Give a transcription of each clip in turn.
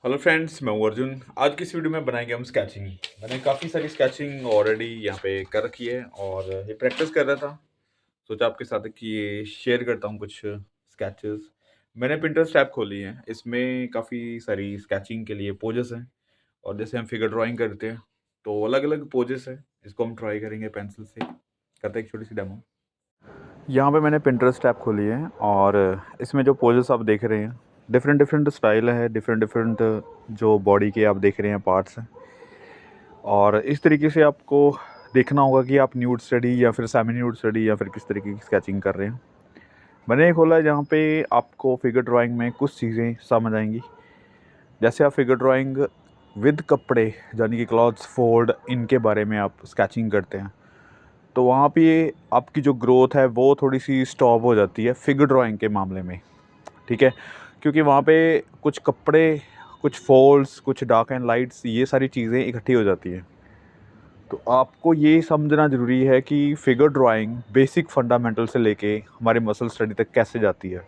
Hello friends, मैं हूँ अर्जुन। आज की इस वीडियो में बनाएंगे हम स्केचिंग। मैंने काफ़ी सारी स्केचिंग ऑलरेडी यहाँ पे कर रखी है और ये प्रैक्टिस कर रहा था। सोचा आपके साथ कि ये शेयर करता हूँ कुछ स्केचेस। मैंने पिंटरेस्ट ऐप खोली है, इसमें काफ़ी सारी स्केचिंग के लिए पोजेस हैं। और जैसे हम फिगर ड्राइंग करते हैं तो अलग अलग पोजेस हैं, इसको हम ट्राई करेंगे पेंसिल से। करते हैं एक छोटी सी डेमो। यहाँ पे मैंने पिंटरेस्ट ऐप खोली है और इसमें जो पोजेस आप देख रहे हैं, डिफरेंट डिफरेंट स्टाइल है, डिफरेंट डिफरेंट जो बॉडी के आप देख रहे हैं पार्ट्स हैं। और इस तरीके से आपको देखना होगा कि आप न्यूड स्टडी या फिर सेमी न्यूड स्टडी या फिर किस तरीके की स्केचिंग कर रहे हैं। मैंने एक खोला है जहाँ पे आपको फिगर ड्राइंग में कुछ चीज़ें समझ आएंगी। जैसे आप फिगर ड्राइंग विद कपड़े यानी कि क्लॉथ्स फोल्ड इनके बारे में आप स्केचिंग करते हैं तो वहाँ पे आपकी जो ग्रोथ है वो थोड़ी सी स्टॉप हो जाती है फिगर ड्राइंग के मामले में। ठीक है, क्योंकि वहाँ पे कुछ कपड़े, कुछ फोल्ड्स, कुछ डार्क एंड लाइट्स, ये सारी चीज़ें इकट्ठी हो जाती हैं। तो आपको ये समझना ज़रूरी है कि फिगर ड्राइंग बेसिक फंडामेंटल से लेके हमारे मसल स्टडी तक कैसे जाती है।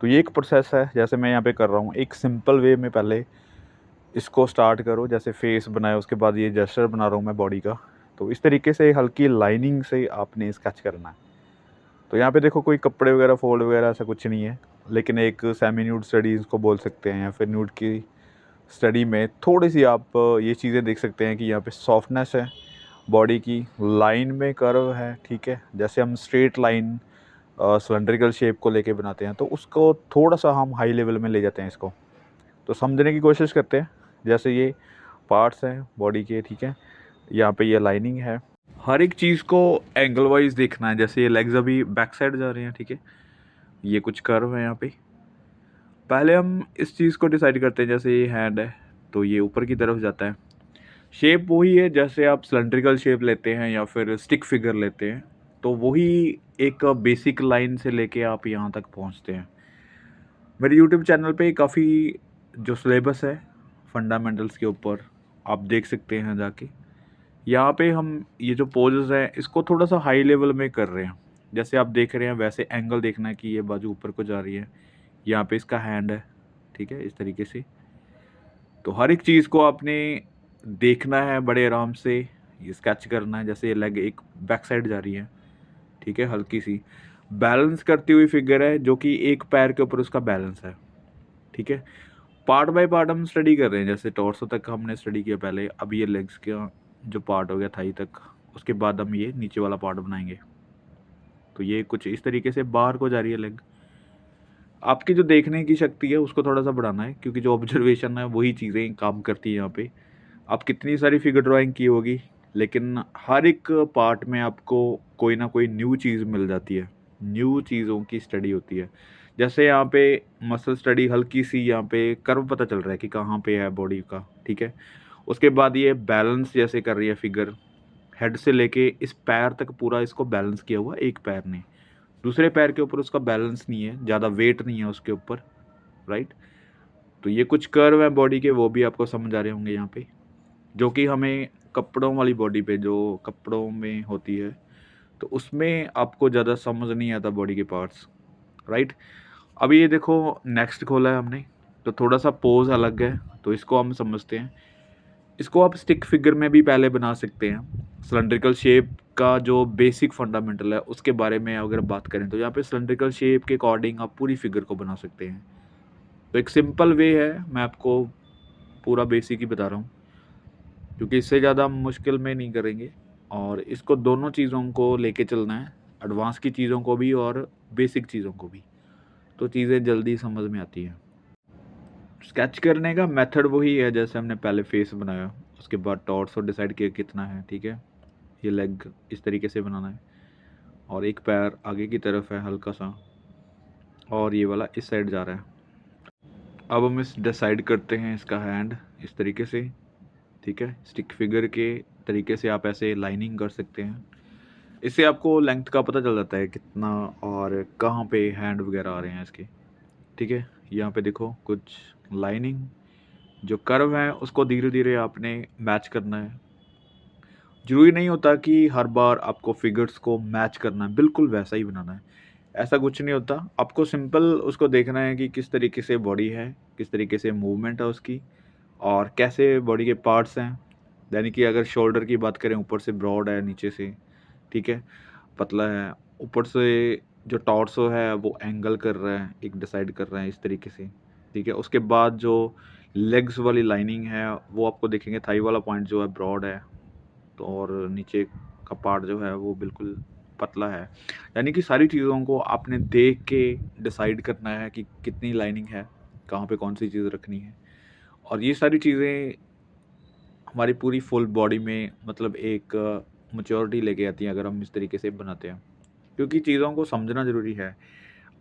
तो ये एक प्रोसेस है, जैसे मैं यहाँ पे कर रहा हूँ एक सिंपल वे में। पहले इसको स्टार्ट करो, जैसे फेस बनाया उसके बाद ये जेस्चर बना रहा हूँ मैं बॉडी का। तो इस तरीके से हल्की लाइनिंग से आपने स्केच करना है। तो यहाँ पे देखो कोई कपड़े वगैरह फोल्ड वगैरह ऐसा कुछ नहीं है, लेकिन एक सेमी न्यूड स्टडी इसको बोल सकते हैं या फिर न्यूड की स्टडी में थोड़ी सी आप ये चीज़ें देख सकते हैं कि यहाँ पे सॉफ्टनेस है बॉडी की, लाइन में कर्व है। ठीक है, जैसे हम स्ट्रेट लाइन सिलेंड्रिकल शेप को लेके बनाते हैं तो उसको थोड़ा सा हम हाई लेवल में ले जाते हैं इसको। तो समझने की कोशिश करते हैं। जैसे ये पार्ट्स हैं बॉडी के, ठीक है, यहाँ पे ये लाइनिंग है। हर एक चीज़ को एंगल वाइज देखना है। जैसे ये लेग्स अभी बैक साइड जा रहे हैं, ठीक है, ये कुछ कर्व है यहाँ पे। पहले हम इस चीज़ को डिसाइड करते हैं, जैसे ये हैंड है तो ये ऊपर की तरफ जाता है। शेप वही है जैसे आप सिलेंड्रिकल शेप लेते हैं या फिर स्टिक फिगर लेते हैं, तो वही एक बेसिक लाइन से लेके आप यहाँ तक पहुँचते हैं। मेरे यूट्यूब चैनल पे काफ़ी जो सिलेबस है फंडामेंटल्स के ऊपर आप देख सकते हैं जाके। यहाँ पे हम ये जो पोजेस हैं इसको थोड़ा सा हाई लेवल में कर रहे हैं। जैसे आप देख रहे हैं वैसे एंगल देखना है कि ये बाजू ऊपर को जा रही है, यहाँ पे इसका हैंड है, ठीक है, इस तरीके से। तो हर एक चीज़ को आपने देखना है बड़े आराम से, ये स्केच करना है। जैसे ये लेग एक बैक साइड जा रही है, ठीक है, हल्की सी बैलेंस करती हुई फिगर है जो कि एक पैर के ऊपर उसका बैलेंस है। ठीक है, पार्ट बाय पार्ट हम स्टडी कर रहे हैं। जैसे टॉर्सो तक हमने स्टडी किया पहले, अब ये लेग्स का जो पार्ट हो गया थाई तक, उसके बाद हम ये नीचे वाला पार्ट बनाएंगे। तो ये कुछ इस तरीके से बाहर को जा रही है लेग। आपकी जो देखने की शक्ति है उसको थोड़ा सा बढ़ाना है, क्योंकि जो ऑब्जर्वेशन है वही चीज़ें काम करती है यहाँ पे। आप कितनी सारी फिगर ड्राइंग की होगी, लेकिन हर एक पार्ट में आपको कोई ना कोई न्यू चीज़ मिल जाती है, न्यू चीज़ों की स्टडी होती है। जैसे यहाँ पे मसल स्टडी, हल्की सी यहाँ पे कर्व पता चल रहा है कि कहाँ पे है बॉडी का, ठीक है। उसके बाद ये बैलेंस जैसे कर रही है फिगर, हेड से लेके इस पैर तक पूरा इसको बैलेंस किया हुआ एक पैर ने, दूसरे पैर के ऊपर उसका बैलेंस नहीं है, ज़्यादा वेट नहीं है उसके ऊपर, राइट। तो ये कुछ कर्व है बॉडी के, वो भी आपको समझ आ रहे होंगे यहाँ पे, जो कि हमें कपड़ों वाली बॉडी पे, जो कपड़ों में होती है, तो उसमें आपको ज़्यादा समझ नहीं आता बॉडी के पार्ट्स, राइट। अभी ये देखो नेक्स्ट खोला है हमने, तो थोड़ा सा पोज अलग है, तो इसको हम समझते हैं। इसको आप स्टिक फिगर में भी पहले बना सकते हैं। सिलेंड्रिकल शेप का जो बेसिक फंडामेंटल है उसके बारे में अगर बात करें तो यहाँ पे सिलेंड्रिकल शेप के अकॉर्डिंग आप पूरी फिगर को बना सकते हैं। तो एक सिंपल वे है, मैं आपको पूरा बेसिक ही बता रहा हूँ, क्योंकि इससे ज़्यादा हम मुश्किल में नहीं करेंगे। और इसको दोनों चीज़ों को लेके चलना है, एडवांस की चीज़ों को भी और बेसिक चीज़ों को भी, तो चीज़ें जल्दी समझ में आती हैं। स्केच करने का मेथड वही है जैसे हमने पहले फेस बनाया, उसके बाद टॉर्सो डिसाइड किया कितना है, ठीक है। ये लेग इस तरीके से बनाना है और एक पैर आगे की तरफ है हल्का सा, और ये वाला इस साइड जा रहा है। अब हम इस डिसाइड करते हैं इसका हैंड इस तरीके से, ठीक है। स्टिक फिगर के तरीके से आप ऐसे लाइनिंग कर सकते हैं। इससे आपको लेंथ का पता चल जाता है कितना और कहाँ पे हैंड वगैरह आ रहे हैं इसके, ठीक है। यहाँ पे देखो कुछ लाइनिंग, जो कर्व है उसको धीरे धीरे आपने मैच करना है। ज़रूरी नहीं होता कि हर बार आपको फिगर्स को मैच करना है, बिल्कुल वैसा ही बनाना है। ऐसा कुछ नहीं होता। आपको सिंपल उसको देखना है कि किस तरीके से बॉडी है, किस तरीके से मूवमेंट है उसकी और कैसे बॉडी के पार्ट्स हैं। यानी कि अगर शोल्डर की बात करें, ऊपर से ब्रॉड है, नीचे से ठीक है पतला है, ऊपर से जो टॉर्सो है वो एंगल कर रहा है, एक डिसाइड कर रहा है इस तरीके से, ठीक है। उसके बाद जो लेग्स वाली लाइनिंग है वो आपको देखेंगे, थाई वाला पॉइंट जो है ब्रॉड है, तो और नीचे का पार्ट जो है वो बिल्कुल पतला है। यानी कि सारी चीज़ों को आपने देख के डिसाइड करना है कि कितनी लाइनिंग है, कहाँ पे कौन सी चीज़ रखनी है। और ये सारी चीज़ें हमारी पूरी फुल बॉडी में मतलब एक मैच्योरिटी लेके आती हैं अगर हम इस तरीके से बनाते हैं। क्योंकि चीज़ों को समझना ज़रूरी है।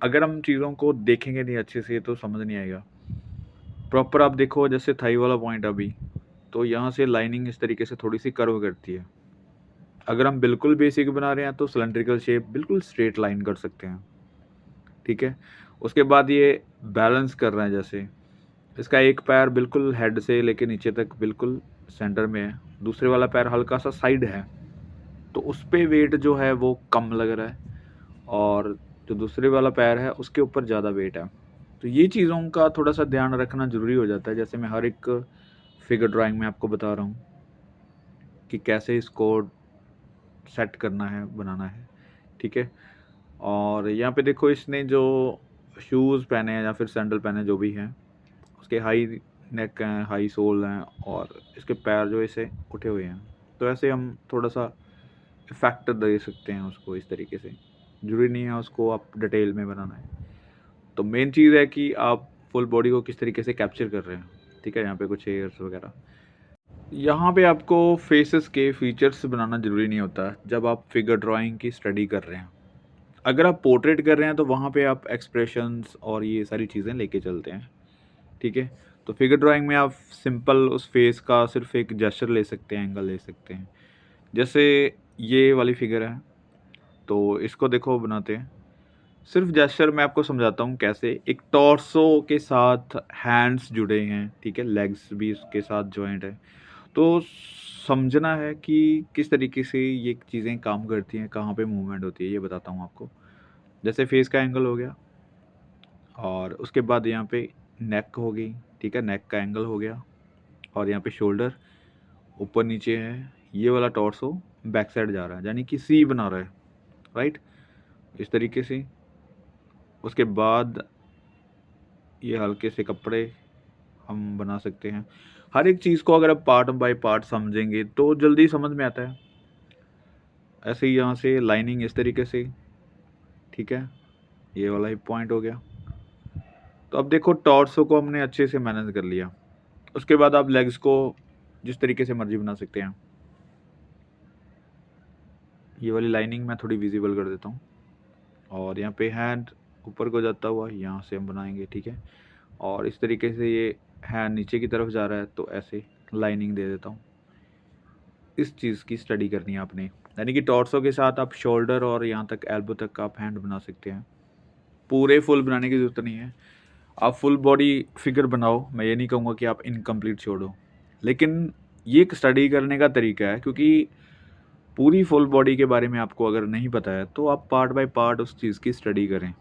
अगर हम चीज़ों को देखेंगे नहीं अच्छे से तो समझ नहीं आएगा। प्रॉपर आप देखो, जैसे थाई वाला पॉइंट अभी, तो यहाँ से लाइनिंग इस तरीके से थोड़ी-सी कर्व करती है। अगर हम बिल्कुल बेसिक बना रहे हैं तो सिलिंड्रिकल शेप बिल्कुल स्ट्रेट लाइन कर सकते हैं, ठीक है। उसके बाद ये बैलेंस कर रहे हैं, जैसे इसका एक पैर बिल्कुल हेड से लेके नीचे तक बिल्कुल सेंटर में है, दूसरे वाला पैर हल्का सा साइड है, तो उस पे वेट जो है वो कम लग रहा है और जो दूसरे वाला पैर है उसके ऊपर ज़्यादा वेट है। तो ये चीज़ों का थोड़ा-सा ध्यान रखना ज़रूरी हो जाता है। जैसे मैं हर एक फिगर ड्राइंग में आपको बता रहा हूँ कि कैसे इसको सेट करना है, बनाना है, ठीक है। और यहाँ पे देखो, इसने जो शूज़ पहने हैं या फिर सैंडल पहने हैं जो भी हैं, उसके हाई नेक हैं, हाई सोल हैं और इसके पैर जो ऐसे उठे हुए हैं। तो ऐसे हम थोड़ा-सा इफ़ेक्ट दे सकते हैं उसको इस तरीके से। ज़रूरी नहीं है उसको आप डिटेल में बनाना है। तो मेन चीज़ है कि आप फुल बॉडी को किस तरीके से कैप्चर कर रहे हैं, ठीक है। यहाँ पे कुछ हेयर्स वगैरह, यहाँ पे आपको फेसेस के फीचर्स बनाना ज़रूरी नहीं होता जब आप फिगर ड्राइंग की स्टडी कर रहे हैं। अगर आप पोर्ट्रेट कर रहे हैं तो वहाँ पे आप एक्सप्रेशंस और ये सारी चीज़ें लेके चलते हैं, ठीक है। तो फिगर ड्राइंग में आप सिंपल उस फेस का सिर्फ एक जेस्चर ले सकते हैं, एंगल ले सकते हैं। जैसे ये वाली फिगर है, तो इसको देखो बनाते हैं। सिर्फ जेस्चर मैं आपको समझाता हूँ कैसे। एक टॉर्सो के साथ हैंड्स जुड़े हैं, ठीक है, लेग्स भी उसके साथ जॉइंट है। तो समझना है कि किस तरीके से ये चीज़ें काम करती हैं, कहाँ पे मूवमेंट होती है, ये बताता हूँ आपको। जैसे फेस का एंगल हो गया और उसके बाद यहाँ पे नेक हो गई, ठीक है, नेक का एंगल हो गया और यहाँ पे शोल्डर ऊपर नीचे है, ये वाला टॉर्सो बैक साइड जा रहा है, यानी कि सी बना रहा है, राइट, इस तरीके से। उसके बाद ये हल्के से कपड़े हम बना सकते हैं। हर एक चीज़ को अगर आप पार्ट बाय पार्ट समझेंगे तो जल्दी समझ में आता है। ऐसे ही यहाँ से लाइनिंग इस तरीके से, ठीक है, ये वाला ही पॉइंट हो गया। तो अब देखो, टॉर्सो को हमने अच्छे से मैनेज कर लिया। उसके बाद आप लेग्स को जिस तरीके से मर्जी बना सकते हैं। ये वाली लाइनिंग मैं थोड़ी विजिबल कर देता हूँ और यहाँ पे हैंड ऊपर को जाता हुआ यहाँ से हम बनाएंगे, ठीक है। और इस तरीके से ये हैंड नीचे की तरफ जा रहा है तो ऐसे लाइनिंग दे देता हूँ। इस चीज़ की स्टडी करनी है आपने, यानी कि टॉर्सो के साथ आप शोल्डर और यहाँ तक एल्बो तक आप हैंड बना सकते हैं। पूरे फुल बनाने की ज़रूरत नहीं है। आप फुल बॉडी फिगर बनाओ, मैं ये नहीं कहूँगा कि आप इनकम्प्लीट छोड़ो, लेकिन ये एक स्टडी करने का तरीका है। क्योंकि पूरी फुल बॉडी के बारे में आपको अगर नहीं पता है तो आप पार्ट बाय पार्ट उस चीज़ की स्टडी करें।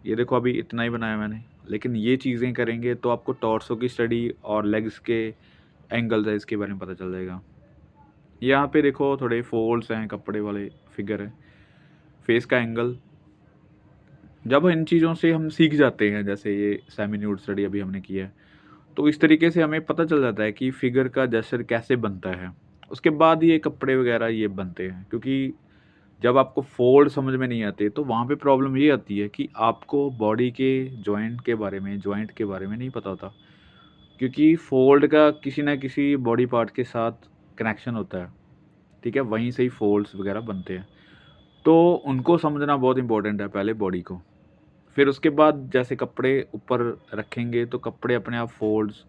ये देखो, अभी इतना ही बनाया मैंने, लेकिन ये चीज़ें करेंगे तो आपको टॉर्सो की स्टडी और लेग्स के एंगल है इसके बारे में पता चल जाएगा। यहाँ पे देखो थोड़े फोल्ड्स हैं, कपड़े वाले फिगर है, फेस का एंगल। जब इन चीज़ों से हम सीख जाते हैं, जैसे ये सेमी न्यूड स्टडी अभी हमने किया है, तो इस तरीके से हमें पता चल जाता है कि फिगर का जेस्चर कैसे बनता है। उसके बाद ये कपड़े वगैरह ये बनते हैं। क्योंकि जब आपको फोल्ड समझ में नहीं आते तो वहाँ पे प्रॉब्लम ये आती है कि आपको बॉडी के जॉइंट के बारे में नहीं पता होता। क्योंकि फोल्ड का किसी ना किसी बॉडी पार्ट के साथ कनेक्शन होता है, ठीक है, वहीं से ही फोल्ड्स वगैरह बनते हैं। तो उनको समझना बहुत इंपॉर्टेंट है, पहले बॉडी को। फिर उसके बाद जैसे कपड़े ऊपर रखेंगे तो कपड़े अपने आप फोल्ड्स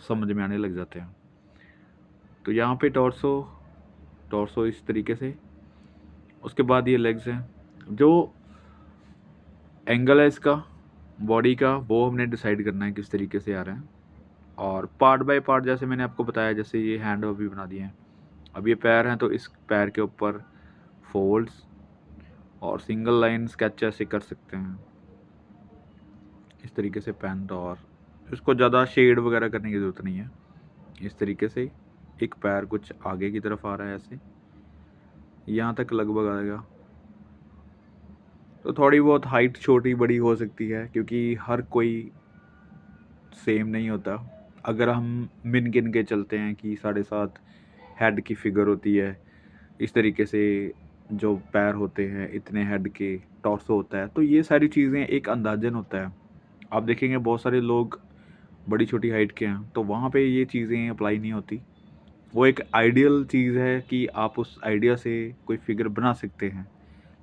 समझ में आने लग जाते हैं। तो यहाँ पे टॉर्सो टॉर्सो इस तरीके से। उसके बाद ये लेग्स हैं, जो एंगल है इसका बॉडी का वो हमने डिसाइड करना है किस तरीके से आ रहा है। और पार्ट बाय पार्ट जैसे मैंने आपको बताया, जैसे ये हैंड अभी बना दिए हैं, अब ये पैर हैं तो इस पैर के ऊपर फोल्ड्स, और सिंगल लाइन स्केच ऐसे कर सकते हैं इस तरीके से पेंट, और इसको ज़्यादा शेड वगैरह करने की ज़रूरत नहीं है। इस तरीके से एक पैर कुछ आगे की तरफ आ रहा है, ऐसे यहाँ तक लगभग आएगा। तो थोड़ी बहुत हाइट छोटी बड़ी हो सकती है क्योंकि हर कोई सेम नहीं होता। अगर हम मिन गिन के चलते हैं कि 7.5 हेड की फिगर होती है, इस तरीके से जो पैर होते हैं इतने हेड के, टॉर्सो होता है, तो ये सारी चीज़ें एक अंदाजन होता है। आप देखेंगे बहुत सारे लोग बड़ी छोटी हाइट के हैं तो वहाँ पे ये चीज़ें अप्लाई नहीं होती। वो एक आइडियल चीज़ है कि आप उस आइडिया से कोई फिगर बना सकते हैं,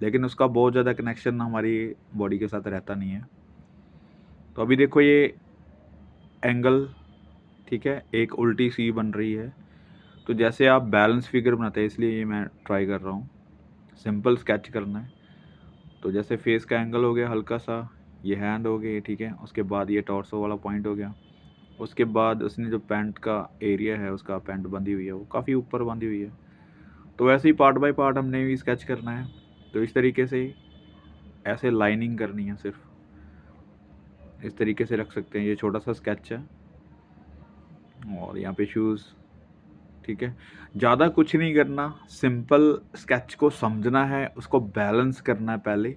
लेकिन उसका बहुत ज़्यादा कनेक्शन हमारी बॉडी के साथ रहता नहीं है। तो अभी देखो ये एंगल, ठीक है, एक उल्टी सी बन रही है। तो जैसे आप बैलेंस फिगर बनाते हैं, इसलिए ये मैं ट्राई कर रहा हूँ, सिंपल स्केच करना है। तो जैसे फेस का एंगल हो गया हल्का सा, ये हैंड हो गई, ठीक है, उसके बाद ये टॉर्सो वाला पॉइंट हो गया, उसके बाद उसने जो पैंट का एरिया है, उसका पैंट बंधी हुई है वो काफ़ी ऊपर बंधी हुई है। तो वैसे ही पार्ट बाय पार्ट हमने भी स्केच करना है। तो इस तरीके से ऐसे लाइनिंग करनी है, सिर्फ इस तरीके से रख सकते हैं। ये छोटा सा स्केच है और यहाँ पे शूज़, ठीक है। ज़्यादा कुछ नहीं करना, सिंपल स्केच को समझना है, उसको बैलेंस करना है पहले,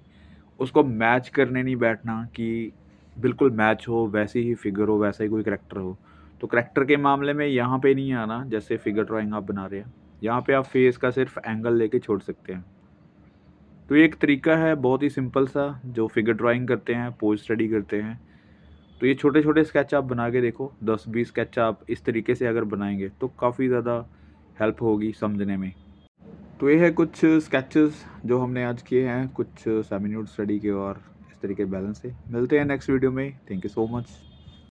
उसको मैच करने नहीं बैठना कि बिल्कुल मैच हो, वैसी ही फिगर हो, वैसा ही कोई करैक्टर हो। तो करैक्टर के मामले में यहाँ पे नहीं आना, जैसे फिगर ड्राइंग आप बना रहे हैं, यहाँ पे आप फेस का सिर्फ एंगल लेके छोड़ सकते हैं। तो ये एक तरीका है बहुत ही सिंपल सा, जो फिगर ड्राइंग करते हैं, पोज स्टडी करते हैं। तो ये छोटे छोटे स्केच आप बना के देखो, 10-20 स्केच आप इस तरीके से अगर बनाएंगे तो काफ़ी ज़्यादा हेल्प होगी समझने में। तो ये है कुछ स्केचेस जो हमने आज किए हैं, कुछ 7 मिनट स्टडी के और इस तरीके बैलेंस से। मिलते हैं नेक्स्ट वीडियो में। Thank you so much.